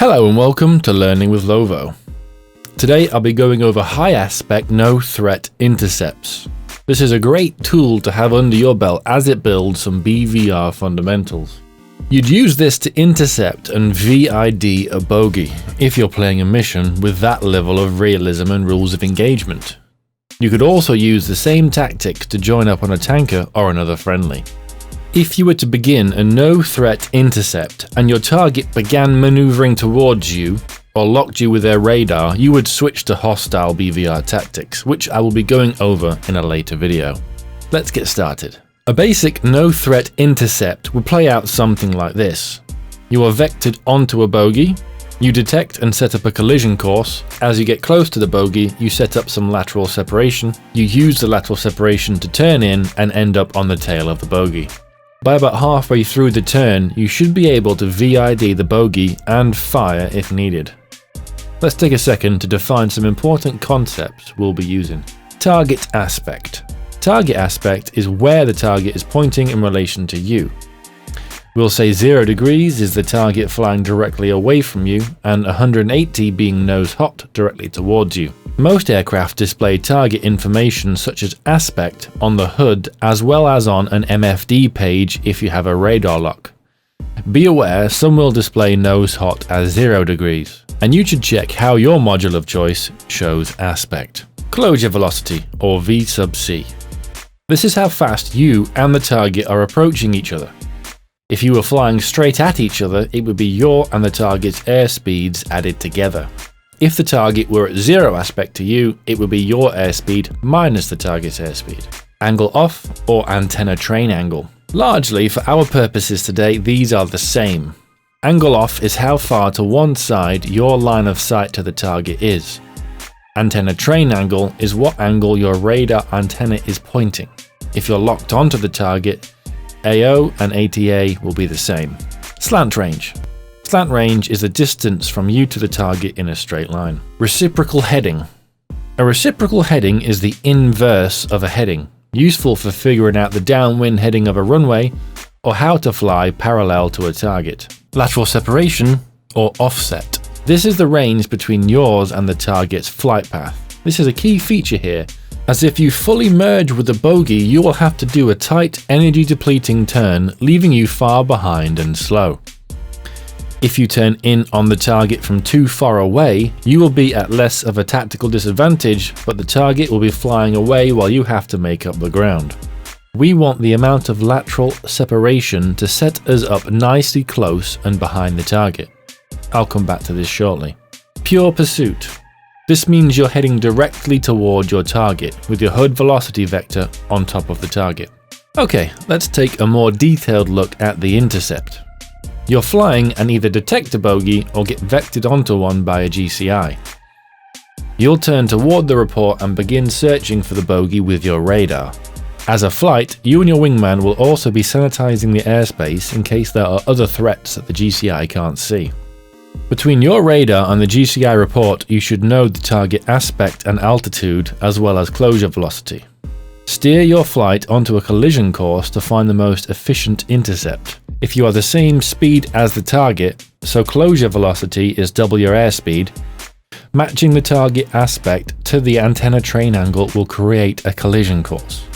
Hello and welcome to Learning with Lovo. Today I'll be going over high aspect no threat intercepts. This is a great tool to have under your belt as it builds some BVR fundamentals. You'd use this to intercept and VID a bogey if you're playing a mission with that level of realism and rules of engagement. You could also use the same tactics to join up on a tanker or another friendly. If you were to begin a no-threat intercept and your target began maneuvering towards you or locked you with their radar, you would switch to hostile BVR tactics, which I will be going over in a later video. Let's get started. A basic no-threat intercept would play out something like this. You are vectored onto a bogey, you detect and set up a collision course. As you get close to the bogey, you set up some lateral separation. You use the lateral separation to turn in and end up on the tail of the bogey. By about halfway through the turn, you should be able to VID the bogey and fire if needed. Let's take a second to define some important concepts we'll be using. Target aspect. Target aspect is where the target is pointing in relation to you. We'll say 0 degrees is the target flying directly away from you and 180 being nose hot directly towards you. Most aircraft display target information such as aspect on the HUD as well as on an MFD page if you have a radar lock. Be aware some will display nose hot as 0 degrees, and you should check how your module of choice shows aspect. Closure velocity, or V sub C. This is how fast you and the target are approaching each other. If you were flying straight at each other, it would be your and the target's airspeeds added together. If the target were at 0 aspect to you, it would be your airspeed minus the target's airspeed. Angle off or antenna train angle. Largely, for our purposes today, these are the same. Angle off is how far to one side your line of sight to the target is. Antenna train angle is what angle your radar antenna is pointing. If you're locked onto the target, AO and ATA will be the same. Slant range. Slant range is the distance from you to the target in a straight line. Reciprocal heading. A reciprocal heading is the inverse of a heading, useful for figuring out the downwind heading of a runway or how to fly parallel to a target. Lateral separation or offset. This is the range between yours and the target's flight path. This is a key feature here, as if you fully merge with the bogey, you will have to do a tight, energy-depleting turn, leaving you far behind and slow. If you turn in on the target from too far away, you will be at less of a tactical disadvantage, but the target will be flying away while you have to make up the ground. We want the amount of lateral separation to set us up nicely close and behind the target. I'll come back to this shortly. Pure pursuit. This means you're heading directly toward your target with your HUD velocity vector on top of the target. Okay, let's take a more detailed look at the intercept. You're flying and either detect a bogey or get vectored onto one by a GCI. You'll turn toward the report and begin searching for the bogey with your radar. As a flight, you and your wingman will also be sanitizing the airspace in case there are other threats that the GCI can't see. Between your radar and the GCI report, you should know the target aspect and altitude as well as closure velocity. Steer your flight onto a collision course to find the most efficient intercept. If you are the same speed as the target, so closure velocity is double your airspeed, matching the target aspect to the antenna train angle will create a collision course.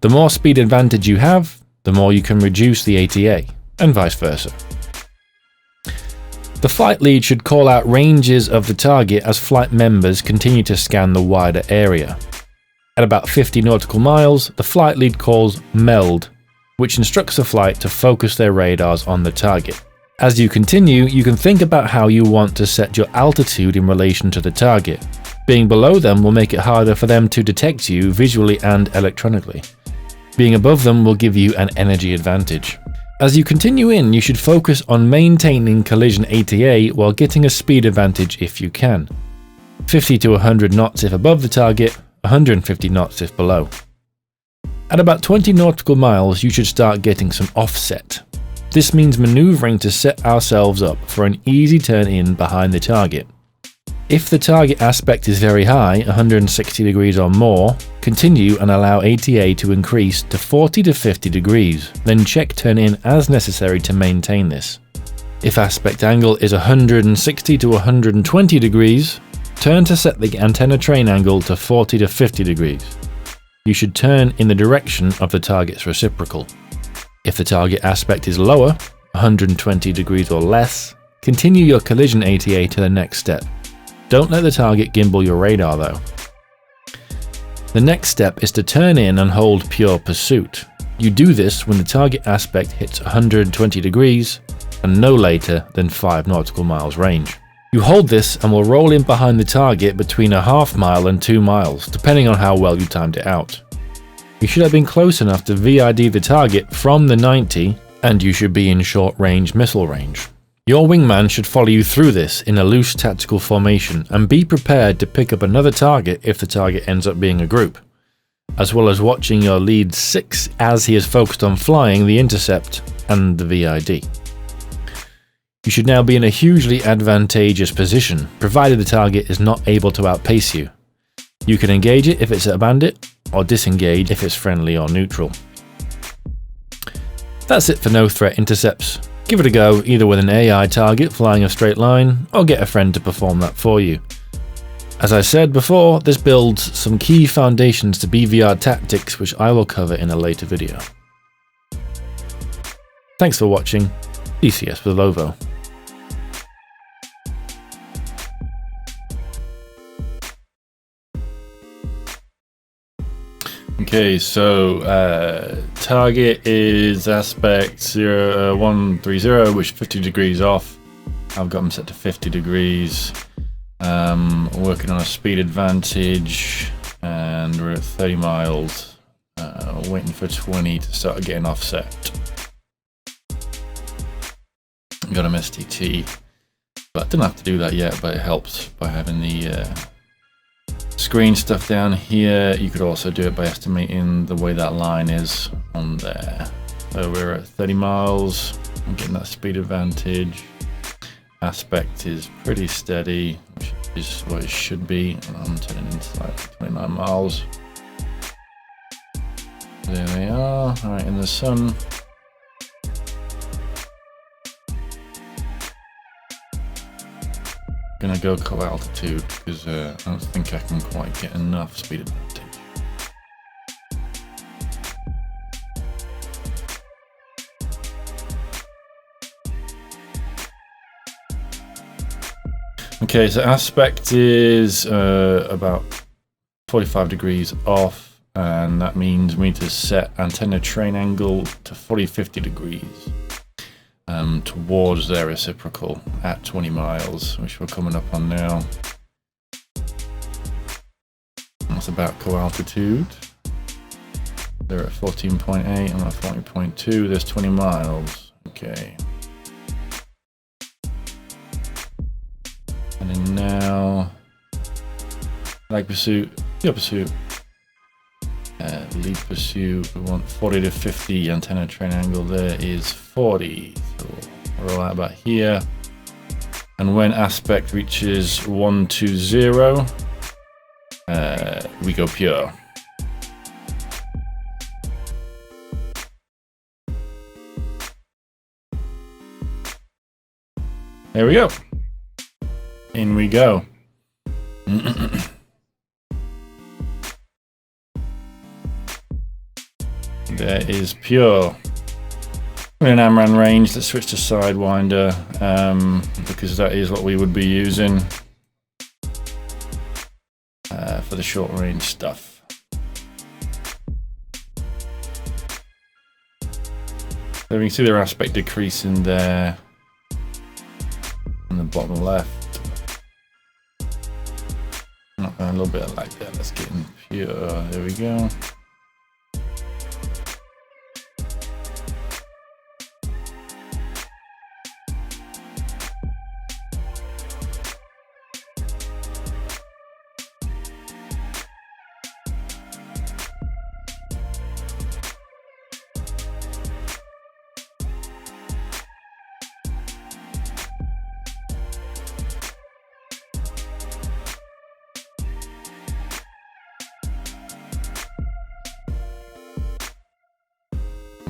The more speed advantage you have, the more you can reduce the ATA, and vice versa. The flight lead should call out ranges of the target as flight members continue to scan the wider area. At about 50 nautical miles, the flight lead calls MELD, which instructs the flight to focus their radars on the target. As you continue, you can think about how you want to set your altitude in relation to the target. Being below them will make it harder for them to detect you visually and electronically. Being above them will give you an energy advantage. As you continue in, you should focus on maintaining collision ATA while getting a speed advantage if you can. 50 to 100 knots if above the target, 150 knots if below. At about 20 nautical miles, you should start getting some offset. This means maneuvering to set ourselves up for an easy turn in behind the target. If the target aspect is very high, 160 degrees or more, continue and allow ATA to increase to 40 to 50 degrees, then check turn in as necessary to maintain this. If aspect angle is 160 to 120 degrees, turn to set the antenna train angle to 40 to 50 degrees. You should turn in the direction of the target's reciprocal. If the target aspect is lower, 120 degrees or less, continue your collision ATA to the next step. Don't let the target gimbal your radar though. The next step is to turn in and hold pure pursuit. You do this when the target aspect hits 120 degrees and no later than 5 nautical miles range. You hold this and will roll in behind the target between a half mile and 2 miles, depending on how well you timed it out. You should have been close enough to VID the target from the 90, and you should be in short range missile range. Your wingman should follow you through this in a loose tactical formation and be prepared to pick up another target if the target ends up being a group, as well as watching your lead 6 as he is focused on flying the Intercept and the VID. You should now be in a hugely advantageous position, provided the target is not able to outpace you. You can engage it if it's a bandit, or disengage if it's friendly or neutral. That's it for no threat intercepts. Give it a go either with an AI target flying a straight line, or get a friend to perform that for you. As I said before, this builds some key foundations to BVR tactics which I will cover in a later video. Thanks for watching. DCS with Lovo. Okay, so target is aspect 130, which is 50 degrees off. I've got them set to 50 degrees. Working on a speed advantage, and we're at 30 miles. Waiting for 20 to start getting offset. Got an STT, but I don't have to do that yet, but it helps by having the screen stuff down here. You could also do it by estimating the way that line is on there. So we're at 30 miles. I'm getting that speed advantage. Aspect is pretty steady, which is what it should be. I'm turning into like 29 miles. There they are, right in the sun. Gonna go low altitude because I don't think I can quite get enough speed advantage. Okay, so aspect is about 45 degrees off, and that means we need to set antenna train angle to 40-50 degrees. Towards their reciprocal at 20 miles, which we're coming up on now. That's about co-altitude. They're at 14.8, I'm at 40.2, there's 20 miles. Okay. And then now, lag pursuit, your pursuit. Lead pursuit, we want 40 to 50, antenna train angle there is 40. So we'll roll out about here. And when aspect reaches 120, we go pure. There we go. In we go. There is pure. In Amran range, let's switch to Sidewinder, because that is what we would be using for the short range stuff. So we can see their aspect decreasing there on the bottom left. A little bit like that. Let's get in pure. There we go.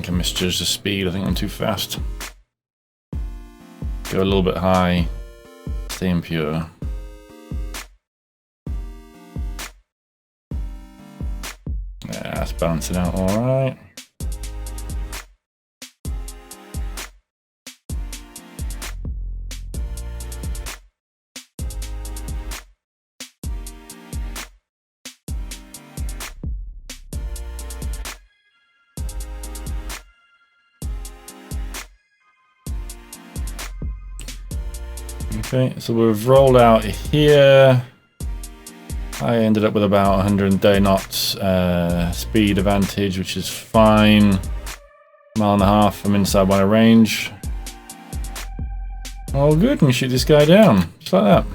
I misjudged the speed, I think I'm too fast. Go a little bit high, staying pure. Yeah, that's balancing out all right. Okay, so we've rolled out here. I ended up with about 130 knots speed advantage, which is fine. Mile and a half, I'm inside wire range. All good, and shoot this guy down, just like that.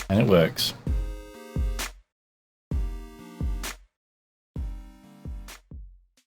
And it works.